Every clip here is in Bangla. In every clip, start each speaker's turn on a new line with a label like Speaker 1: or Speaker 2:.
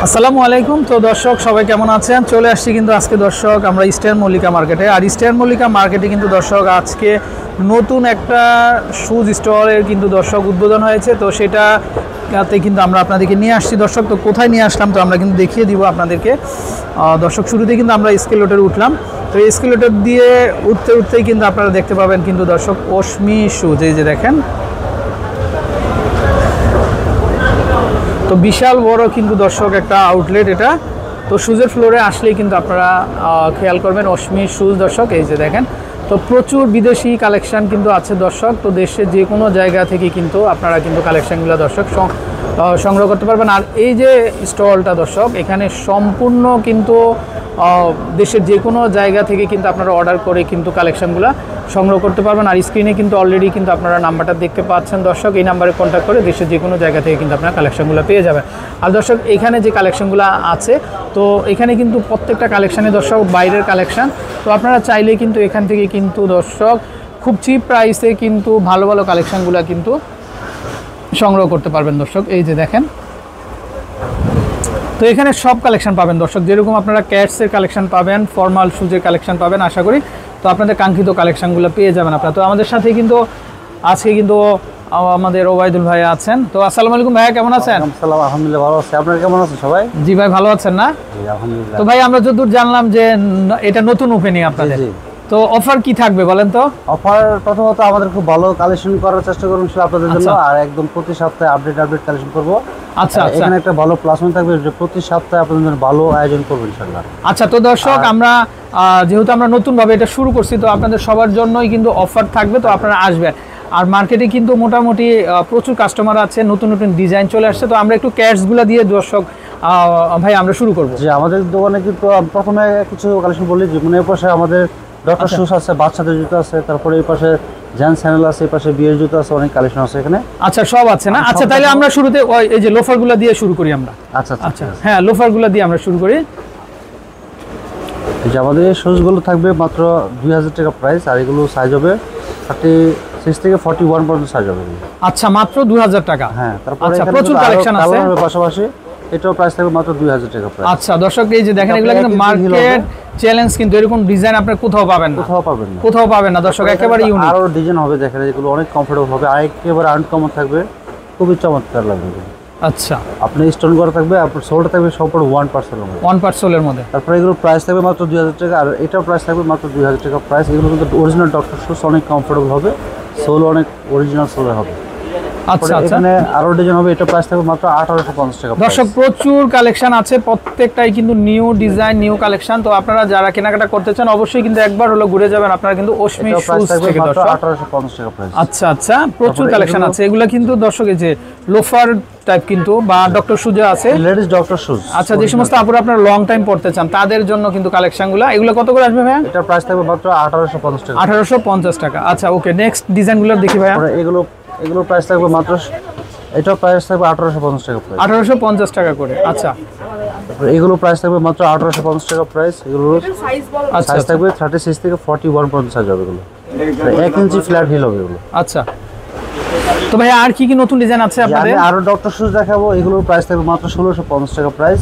Speaker 1: আসসালামু আলাইকুম। তো দর্শক সবাই কেমন আছেন? চলে আসছি কিন্তু আজকে দর্শক আমরা ইস্টার্ন মল্লিকা মার্কেটে। আর ইস্টার্ন মল্লিকা মার্কেটে কিন্তু দর্শক আজকে নতুন একটা শুজ স্টলের কিন্তু দর্শক উদ্বোধন হয়েছে। তো সেটাতে কিন্তু আমরা আপনাদেরকে নিয়ে আসছি দর্শক। তো কোথায় নিয়ে আসলাম তো আমরা কিন্তু দেখিয়ে দিব আপনাদেরকে। দর্শক শুরুতেই কিন্তু আমরা স্কেলেটরে উঠলাম। তো এই স্কেলেটর দিয়ে উঠতেই কিন্তু আপনারা দেখতে পাবেন কিন্তু দর্শক অশ্মি শুজ, এই যে দেখেন। তো বিশাল বড় কিন্তু দর্শক একটা আউটলেট এটা। তো শুজের ফ্লোরে আসলেই কিন্তু আপনারা খেয়াল করবেন অশ্মি শুজ দর্শক, এই যে দেখেন। তো প্রচুর বিদেশি কালেকশান কিন্তু আছে দর্শক। তো দেশের যে কোনো জায়গা থেকে কিন্তু আপনারা কিন্তু কালেকশানগুলো দর্শক সংগ্রহ করতে পারবেন। আর এই যে স্টলটা দর্শক, এখানে সম্পূর্ণ কিন্তু দেশের যে কোনো জায়গা থেকে কিন্তু আপনারা অর্ডার করে কিন্তু কালেকশানগুলো সংগ্রহ করতে পারবেন। আর স্ক্রিনে কিন্তু অলরেডি কিন্তু আপনারা নাম্বারটা দেখতে পাচ্ছেন দর্শক। এই নাম্বারে কন্ট্যাক্ট করে দেশের যে কোনো জায়গা থেকে কিন্তু আপনারা কালেকশানগুলো পেয়ে যাবেন। আর দর্শক এখানে যে কালেকশানগুলো আছে, তো এখানে কিন্তু প্রত্যেকটা কালেকশানে দর্শক বাইরের কালেকশান। তো আপনারা চাইলে কিন্তু এখান থেকে কিন্তু দর্শক খুব চিপ প্রাইসে কিন্তু ভালো ভালো কালেকশানগুলো কিন্তু সংগ্রহ করতে পারবেন দর্শক। এই যে দেখেন, তো এখানে সব কালেকশন পাবেন দর্শক। যেরকম আপনারা ক্যাটসের কালেকশন পাবেন, ফর্মাল শুজের কালেকশন পাবেন আশা করি। তো আপনাদের কাঙ্ক্ষিত কালেকশনগুলো পেয়ে যাবেন আপনারা। তো আমাদের সাথে কিন্তু আজকে কিন্তু আমাদের ওবায়দুল ভাই আছেন। তো আসসালামু আলাইকুম ভাইয়া, কেমন আছেন?
Speaker 2: আসসালাম, আলহামদুলিল্লাহ ভালো আছি। আপনারা কেমন আছেন সবাই?
Speaker 1: জি ভাই, ভালো আছেন না?
Speaker 2: জি আলহামদুলিল্লাহ।
Speaker 1: তো ভাই আমরা যতদূর জানলাম যে এটা নতুন ওপেনিং আপনাদের, তো অফার কি থাকবে বলেন তো?
Speaker 2: অফার প্রথমত আমাদের খুব ভালো কালেকশন করার চেষ্টা করব আপনাদের জন্য। আর একদম প্রতি সপ্তাহে আপডেট কালেকশন করব।
Speaker 1: আচ্ছা আচ্ছা,
Speaker 2: এখানে একটা ভালো প্লাস পয়েন্ট থাকবে যে প্রতি সপ্তাহে আপনাদের জন্য ভালো আয়োজন করব ইনশাআল্লাহ।
Speaker 1: আচ্ছা, তো দর্শক আমরা যেহেতু আমরা নতুন ভাবে এটা শুরু করছি, তো আপনাদের সবার জন্যই কিন্তু অফার থাকবে। তো আপনারা আসবেন। আর মার্কেটে কিন্তু মোটামুটি প্রচুর কাস্টমার আছে, নতুন নতুন ডিজাইন চলে আসছে। তো আমরা একটু ক্যাটসগুলো দিয়ে দর্শক ভাই আমরা শুরু করব।
Speaker 2: যে আমাদের দোকানে কিন্তু প্রথমে কিছু কালেকশন বলি, যে মানে এই পাশে আমাদের ডক্টর শুজ আছে, বাচ্চাদের জুতো আছে, তারপরে এই পাশে জেন্টস স্যান্ডেল আছে, এই পাশে বিয়ের জুতো আছে, অনেক কালেকশন আছে এখানে।
Speaker 1: আচ্ছা, সব আছে না? আচ্ছা, তাহলে আমরা শুরুতে এই যে লোফারগুলো দিয়ে শুরু করি আমরা।
Speaker 2: আচ্ছা
Speaker 1: আচ্ছা, হ্যাঁ লোফারগুলো দিয়ে আমরা শুরু করি।
Speaker 2: এই যে আমাদের এই শুজগুলো থাকবে মাত্র 2000 টাকা প্রাইস। আর এগুলো সাইজ হবে 36 থেকে 41 পর্যন্ত সাইজ হবে।
Speaker 1: আচ্ছা, মাত্র 2000 টাকা।
Speaker 2: হ্যাঁ, তারপরে
Speaker 1: আচ্ছা, প্রচুর কালেকশন আছে।
Speaker 2: পাশাপাশি এটাও প্রাইস থাকবে মাত্র 2000 টাকা প্রাইস।
Speaker 1: আচ্ছা দর্শক, এই যে দেখেন এগুলো কিন্তু মার্কেট চ্যালেঞ্জ, কিন্তু এরকম ডিজাইন আপনি কোথাও পাবেন না, কোথাও পাবেন না দর্শক, একেবারে ইউনিক।
Speaker 2: আরো ডিজাইন হবে দেখেন, এগুলো অনেক কমফোর্টেবল হবে, আর একেবারে আনকমন থাকবে, খুবই চমৎকার লাগবে।
Speaker 1: আচ্ছা,
Speaker 2: আপনি স্টোন করা থাকবে, আপনার সোলটা থাকবে সম্পূর্ণ 1% এর মধ্যে,
Speaker 1: 1% এর মধ্যে।
Speaker 2: তারপরে এগুলো প্রাইস থাকবে মাত্র 2000 টাকা। আর এটার প্রাইস থাকবে মাত্র 2000 টাকা প্রাইস। এগুলো কিন্তু অরিজিনাল ডক্টর শুজ, অনেক কমফোর্টেবল হবে, সোল অনেক অরিজিনাল সোলের হবে।
Speaker 1: আচ্ছা আচ্ছা,
Speaker 2: এখানে আরো ডিজাইন হবে, এটা প্রাইস থাকবে মাত্র 1850 টাকা।
Speaker 1: দর্শক প্রচুর কালেকশন আছে, প্রত্যেকটাই কিন্তু নিউ ডিজাইন, নিউ কালেকশন। তো আপনারা যারা কেনাকাটা করতে চান অবশ্যই কিন্তু একবার হলো ঘুরে যাবেন আপনারা কিন্তু অশ্মি শুজ থেকে দর্শক।
Speaker 2: 1850 টাকা প্রাইস।
Speaker 1: আচ্ছা আচ্ছা, প্রচুর কালেকশন আছে। এগুলা কিন্তু দর্শক এই যে লোফার টাইপ কিন্তু, বা ডক্টর শুজ আছে,
Speaker 2: লেডিস ডক্টর শুজ।
Speaker 1: আচ্ছা, যে সমস্ত আপুরা আপনারা লং টাইম পড়তে চান তাদের জন্য কিন্তু কালেকশনগুলো। এগুলো কত করে আসবে ভাইয়া?
Speaker 2: এটা প্রাইস থাকবে মাত্র 1850 টাকা।
Speaker 1: 1850 টাকা। আচ্ছা ওকে, নেক্সট ডিজাইনগুলো দেখি ভাইয়া।
Speaker 2: এগুলো প্রাইস থাকবে মাত্র, এটা প্রাইস থাকবে 1850 টাকা প্রাইস।
Speaker 1: 1850 টাকা করে। আচ্ছা,
Speaker 2: এগুলো প্রাইস থাকবে মাত্র 1850 টাকা প্রাইস। এগুলো সাইজ থাকবে 36 থেকে 41 পর্যন্ত সাইজ হবে। এগুলো 1 ইঞ্চি ফ্ল্যাট হিল হবে এগুলো।
Speaker 1: আচ্ছা, তো ভাই আর কি কি নতুন ডিজাইন আছে আপনাদের?
Speaker 2: আরো ডক্টর শুজ দেখাবো। এগুলোর প্রাইস থাকবে মাত্র 1650 টাকা প্রাইস।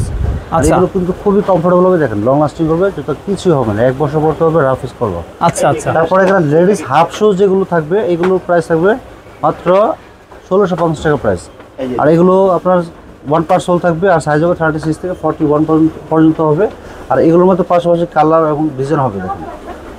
Speaker 1: আচ্ছা,
Speaker 2: এগুলো কিন্তু খুবই কমফোর্টেবল হবে, দেখেন লং লাস্টিং হবে, যেটা কিছু হবে না, 1 বছর পড়তে হবে, রাফ ইউজ করবো।
Speaker 1: আচ্ছা আচ্ছা,
Speaker 2: তারপরে এখানে লেডিস হাফ শুজ যেগুলো থাকবে, এগুলোর প্রাইস থাকবে মাত্র 1650 টাকা প্রাইস। আর এগুলো আপনার 1 সোল থাকবে, আর সাইজ হবে 36 থেকে 41 পর্যন্ত হবে। আর এগুলোর মধ্যে পাশাপাশি কালার এবং ডিজাইন হবে, দেখেন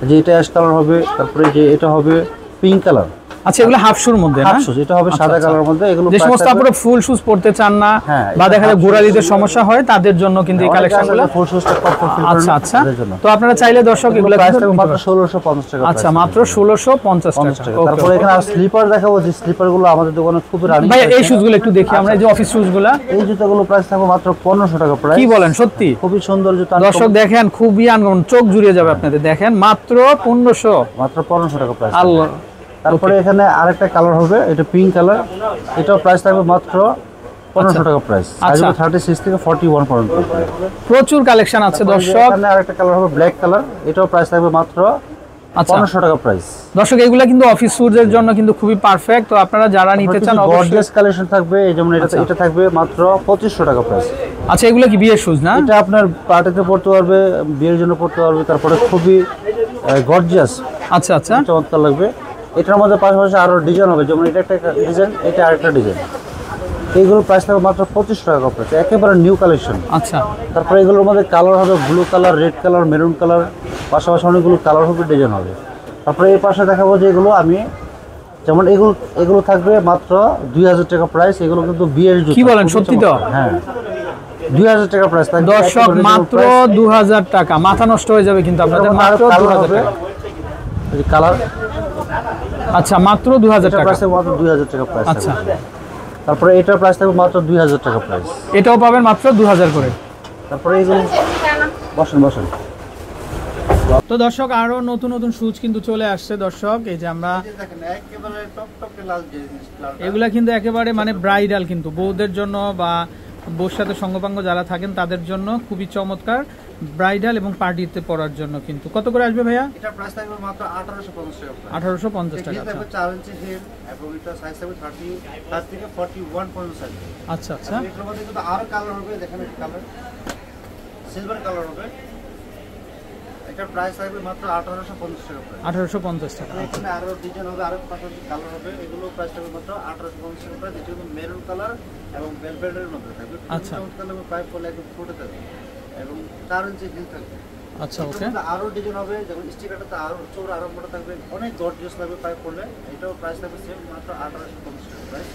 Speaker 2: যে এটা অ্যাশ কালার হবে, তারপরে যে এটা হবে পিঙ্ক কালার।
Speaker 1: আচ্ছা, এগুলো হাফ শুর মধ্যে না?
Speaker 2: হাফ শুজ, এটা হবে সাদা কালারের মধ্যে। এগুলো
Speaker 1: যে সমস্ত আপনারা ফুল শুজ পড়তে চান না, বা দেখা যায় গোড়ালিদের সমস্যা হয় তাদের জন্য কিন্তু এই কালেকশনগুলো।
Speaker 2: ফুল শুজটা কমফোর্ট ফিল
Speaker 1: আচ্ছা আচ্ছা, তো আপনারা চাইলে দর্শক এগুলো
Speaker 2: প্রাইস থাকবে মাত্র 1650 টাকা।
Speaker 1: আচ্ছা, মাত্র 1650 টাকা।
Speaker 2: তারপরে এখানে আর স্লিপার দেখাবো, যে স্লিপারগুলো আমাদের দোকানে খুব রানিং।
Speaker 1: ভাই এই শুজগুলো একটু দেখি আমরা, এই যে অফিস শুজগুলো।
Speaker 2: এই জুতাগুলো প্রাইস থাকবে মাত্র 1500 টাকা প্রাইস।
Speaker 1: কি বলেন, সত্যি
Speaker 2: খুবই সুন্দর জুতা
Speaker 1: দর্শক, দেখেন খুবই আনকমন, চোখ জুড়িয়ে যাবে আপনাদের। দেখেন মাত্র 1500,
Speaker 2: মাত্র 1500 টাকা প্রাইস।
Speaker 1: আল্লাহ।
Speaker 2: তারপরে এখানে আরেকটা কালার হবে, এটা পিঙ্ক কালার, এটাও প্রাইস থাকবে মাত্র 1500 টাকা প্রাইস। সাইজ হবে 36 থেকে 41 পর্যন্ত।
Speaker 1: প্রচুর কালেকশন আছে দর্শক।
Speaker 2: এখানে আরেকটা কালার হবে ব্ল্যাক কালার, এটাও প্রাইস থাকবে মাত্র
Speaker 1: আচ্ছা
Speaker 2: 1500 টাকা প্রাইস।
Speaker 1: দর্শক এগুলা কিন্তু অফিস শুজের জন্য কিন্তু খুবই পারফেক্ট। তো আপনারা যারা নিতে চান অবশ্যই
Speaker 2: গর্জিয়াস কালেকশন থাকবে, এই যেমন এটা থাকবে মাত্র 2500 টাকা প্রাইস।
Speaker 1: আচ্ছা এগুলা কি বিয়ের শুজ না?
Speaker 2: এটা আপনার পার্টিতে পড়তে পারবে, বিয়ের জন্য পড়তে পারবে, তারপরে খুবই গর্জিয়াস,
Speaker 1: আচ্ছা আচ্ছা
Speaker 2: চমৎকার লাগবে। এটার মধ্যে পাশাপাশি আরো ডিজাইন হবে, যেমন এটা একটা ডিজাইন, এটা আরেকটা ডিজাইন। এইগুলোর প্রাইস থাকবে মাত্র 2500 টাকা প্রাইস, একেবারে নিউ কালেকশন।
Speaker 1: আচ্ছা
Speaker 2: তারপরে এগুলোর মধ্যে কালার হবে blue colour, red colour, maroon colour, পাশাপাশি অনেকগুলো কালার হবে, ডিজাইন হবে। তারপরে এই পাশে দেখাবো যে এগুলো আমি যেমন এগুলো থাকবে মাত্র 2000 টাকা প্রাইস। এগুলো কিন্তু বিয়ের জুতো।
Speaker 1: কি বলেন, সত্যি তো?
Speaker 2: হ্যাঁ 2000 টাকা প্রাইস থাকবে
Speaker 1: দর্শক, মাত্র 2000 টাকা। মাথা নষ্ট হয়ে যাবে কিন্তু আপনাদের, মাত্র 2000 টাকা
Speaker 2: কালার।
Speaker 1: আচ্ছা মাত্র 2000 টাকা
Speaker 2: প্রাইস মাত্র 2000 টাকা প্রাইস।
Speaker 1: আচ্ছা
Speaker 2: তারপরে এটার প্রাইস থাকবে মাত্র 2000 টাকা প্রাইস।
Speaker 1: এটাও পাবেন মাত্র 2000 করে।
Speaker 2: তারপরে এইগুলো বসেন।
Speaker 1: তো দর্শক আরো নতুন নতুন শুজ কিন্তু চলে আসছে দর্শক। এই যে আমরা এগুলা কিন্তু একেবারে মানে ব্রাইডাল, কিন্তু বউদের জন্য বা বউর সাথে সঙ্গপাঙ্গ যারা থাকেন তাদের জন্য খুবই চমৎকার, ব্রাইডাল এবং পার্টিতে পরার জন্য। কিন্তু কত করে আসবে ভাইয়া?
Speaker 2: এটা প্রাইস থাকবে মাত্র 1850 টাকা।
Speaker 1: 1850 টাকা।
Speaker 2: এটা থাকবে 4 ইঞ্চি হিল এবং এটা সাইজ থাকবে 30 থেকে 41 পর্যন্ত সাইজ।
Speaker 1: আচ্ছা আচ্ছা
Speaker 2: এর মধ্যে কিন্তু আরো কালার হবে, দেখেন এই কালার সিলভার কালার হবে। এটা প্রাইস থাকবে মাত্র 1850 টাকা প্রাইস।
Speaker 1: 1850 টাকা।
Speaker 2: এখানে আরো ডিজাইন হবে, আরো পাশাপাশি কালার হবে, এগুলো প্রাইস থাকবে মাত্র 1850 টাকা প্রাইস। এটা কিন্তু মেরুন কালার এবং ভেলভেটের মধ্যে থাকবে।
Speaker 1: আচ্ছা
Speaker 2: চমৎকার পাইপ পরে একদম ফুটে থাকবে এবং 4 ইঞ্চি হিল থাকবে।
Speaker 1: আচ্ছা ওকে।
Speaker 2: আরো ডিজাইন হবে, যেমন স্টিকারটাতে আরো চৌড়া আরো মোটা থাকবে, অনেক গর্জিয়াস লাগবে পাইপ পরলে। এটাও প্রাইস থাকবে সেম মাত্র 1850 টাকা প্রাইস,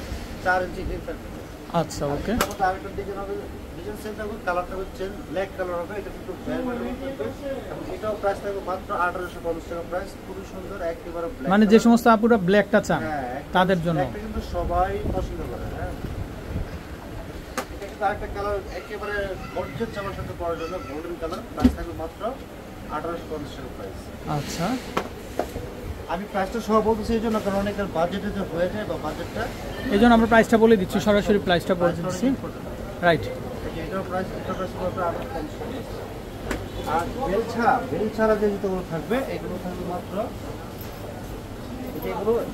Speaker 2: 4 ইঞ্চি হিল থাকবে।
Speaker 1: আচ্ছা ওকে।
Speaker 2: তারপর আরেকটা ডিজাইন হবে, ডিজাইন সেম থাকবে, কালারটা হবে চেঞ্জ, ব্ল্যাক কালার হবে। এটা কিন্তু ভেলভেটের মধ্যে থাকবে এবং এটাও প্রাইস থাকবে মাত্র 1850 টাকা প্রাইস। খুবই সুন্দর, একেবারে ব্ল্যাক,
Speaker 1: মানে যে সমস্ত আপুরা ব্ল্যাকটা চান তাদের জন্য
Speaker 2: এটা কিন্তু সবাই পছন্দ করে। হ্যাঁ এটা কিন্তু আরেকটা কালার একেবারে গর্জিয়াস জামার সাথে পরার জন্য, গোল্ডেন কালার। প্রাইস থাকবে মাত্র 1850 টাকা প্রাইস।
Speaker 1: আচ্ছা
Speaker 2: আমি প্রাইসটা সহ বলতেছি এই জন্য, কারণ অনেকের বাজেটে যে হয়ে যায় বা বাজেটটা,
Speaker 1: এই জন্য আমরা প্রাইসটা বলে দিচ্ছি, সরাসরি প্রাইসটা বলে দিচ্ছি। রাইট।
Speaker 2: এটার প্রাইস মাত্র 1850 টাকা। আর বেল ছাড়া যে জুতোগুলো থাকবে এগুলো থাকবে মাত্র,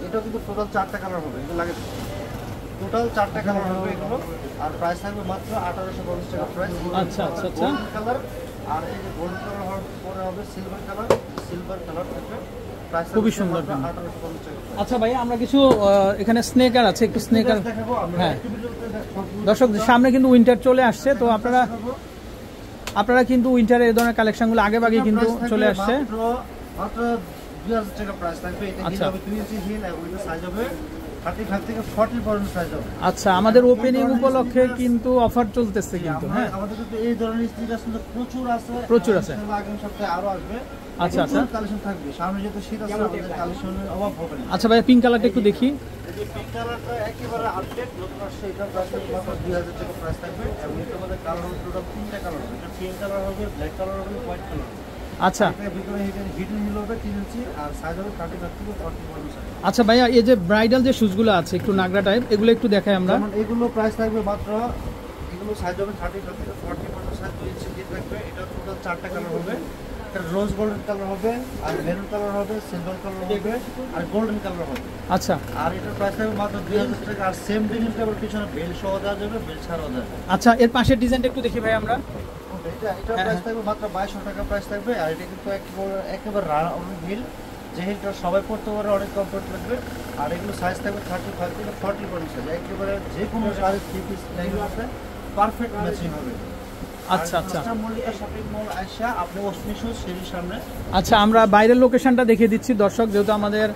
Speaker 2: এটাও কিন্তু টোটাল 4টা কালার হবে, এগুলো লাগে টোটাল 4টা কালার হবে এগুলো। আর প্রাইস থাকবে মাত্র 1850 টাকা প্রাইস।
Speaker 1: আচ্ছা আচ্ছা আচ্ছা
Speaker 2: কালার, আর এই যে গোল্ড কালার হওয়ার পরে হবে সিলভার কালার থাকবে। প্রাইস
Speaker 1: খুবই সুন্দর।
Speaker 2: 1850 টাকা।
Speaker 1: আচ্ছা ভাই, আমরা কিছু এখানে স্নেকার আছে, একটু স্নেকার। হ্যাঁ দর্শক, সামনে কিন্তু উইন্টার চলে আসছে, তো আপনারা কিন্তু উইন্টারে এই ধরনের কালেকশনগুলো আগে ভাগে কিন্তু চলে আসছে।
Speaker 2: মাত্র 2000 টাকা প্রাইস থাকবে। এটা হিল হবে 2 ইঞ্চি হিল এবং এটা সাইজ হবে 35 থেকে 40 পর্যন্ত সাইজ হবে।
Speaker 1: আচ্ছা, আমাদের ওপেনিং উপলক্ষে কিন্তু অফার চলতেছে কিন্তু। হ্যাঁ
Speaker 2: আমাদের কিন্তু এই ধরনের স্নিকার কিন্তু প্রচুর আছে। আগামী সপ্তাহে আরো আসবে।
Speaker 1: আচ্ছা আচ্ছা
Speaker 2: কালেকশন থাকবে, সামনে যেহেতু শীত আছে আমাদের কালেকশনের অভাব হবে না।
Speaker 1: আচ্ছা ভাই, পিঙ্ক কালারটা একটু দেখি।
Speaker 2: এই পিঙ্ক কালারটা একেবারে আপডেট নতুন আসছে, এটা প্রাইস মাত্র 2000 টাকা প্রাইস থাকবে এবং এটার মধ্যে কালার হবে টোটাল 3টা কালার হবে। এটা পিঙ্ক কালার হবে, ব্ল্যাক কালার হবে, হোয়াইট কালার হবে।
Speaker 1: আচ্ছা
Speaker 2: এর ভিতরে হিডেন হিল হবে 3 ইঞ্চি আর সাইজ হবে 35 থেকে 40 পর্যন্ত সাইজ।
Speaker 1: আচ্ছা ভাইয়া, এই যে ব্রাইডাল যে শুজগুলো আছে একটু নাগরা টাইপ, এগুলো একটু দেখাই আমরা।
Speaker 2: যেমন এগুলো প্রাইস থাকবে মাত্র, এগুলো সাইজ হবে 35 থেকে 40 পর্যন্ত সাইজ, 2 ইঞ্চি দিয়ে থাকবে। এটা টোটাল 4টা কালার হবে। এটা রোজ গোল্ডেন কালার হবে, আর মেরুন কালার হবে, সিলভার কালার হবে, আর গোল্ডেন কালার হবে।
Speaker 1: আচ্ছা,
Speaker 2: আর এটার প্রাইস থাকবে মাত্র 2000 টাকা। আর সেম ডিজাইনটা আবার পিছনে বেল সহ দেওয়া যাবে, বেল ছাড়াও দেওয়া যাবে।
Speaker 1: আচ্ছা, এর পাশের ডিজাইনটা একটু দেখি ভাই আমরা।
Speaker 2: এটা প্রাইস থাকবে মাত্র 2200 টাকা প্রাইস থাকবে। আর এটা কিন্তু একেবারে রাউন্ড হিল, যে হিলটা সবাই পড়তে পারে, অনেক কমফোর্ট লাগবে। আর এগুলো সাইজ থাকবে 35 থেকে 40 পর্যন্ত সাইজ, একেবারে যে কোনো সাইজ 3 পিস লাইনের সাথে পারফেক্ট ম্যাচিং হবে।
Speaker 1: আচ্ছা আচ্ছা
Speaker 2: মল্লিকা শপিং মল আইসা আপনি অশ্মি শুজ সিঁড়ির সামনে।
Speaker 1: আচ্ছা, আমরা বাইরের লোকেশনটা দেখিয়ে দিচ্ছি দর্শক, যেহেতু আমাদের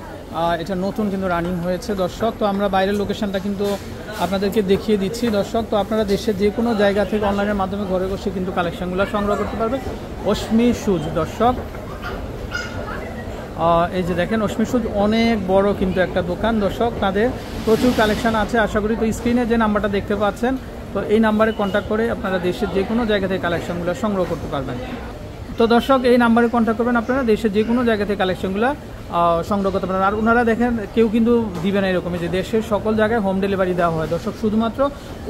Speaker 1: এটা নতুন কিন্তু রানিং হয়েছে দর্শক। তো আমরা বাইরের লোকেশনটা কিন্তু আপনাদেরকে দেখিয়ে দিচ্ছি দর্শক। তো আপনারা দেশের যে কোনো জায়গা থেকে অনলাইনের মাধ্যমে ঘরে বসে কিন্তু কালেকশনগুলো সংগ্রহ করতে পারবেন। অশ্মি শুজ দর্শক, এই যে দেখেন অশ্মি শুজ অনেক বড় কিন্তু একটা দোকান দর্শক, তাদের প্রচুর কালেকশন আছে আশা করি। তো স্ক্রিনে যে নাম্বারটা দেখতে পাচ্ছেন, তো এই নাম্বারে কন্ট্যাক্ট করে আপনারা দেশের যে কোনো জায়গা থেকে কালেকশনগুলো সংগ্রহ করতে পারবেন। তো দর্শক এই নাম্বারে কন্ট্যাক্ট করবেন আপনারা, দেশের যে কোনো জায়গা থেকে কালেকশনগুলো সংগ্রহ করতে পারেন। আর ওনারা দেখেন কেউ কিন্তু দিবে না এরকমই, যে দেশের সকল জায়গায় হোম ডেলিভারি দেওয়া হয় দর্শক। শুধুমাত্র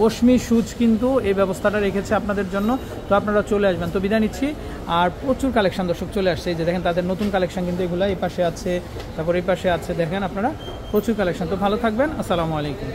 Speaker 1: অশ্মি সুজ কিন্তু এই ব্যবস্থাটা রেখেছে আপনাদের জন্য, তো আপনারা চলে আসবেন। তো বিদায় নিচ্ছি। আর প্রচুর কালেকশন দর্শক চলে আসছে, এই যে দেখেন তাদের নতুন কালেকশন কিন্তু এগুলো, এই পাশে আছে, তারপর এই পাশে আছে, দেখেন আপনারা প্রচুর কালেকশন। তো ভালো থাকবেন, আসসালামু আলাইকুম।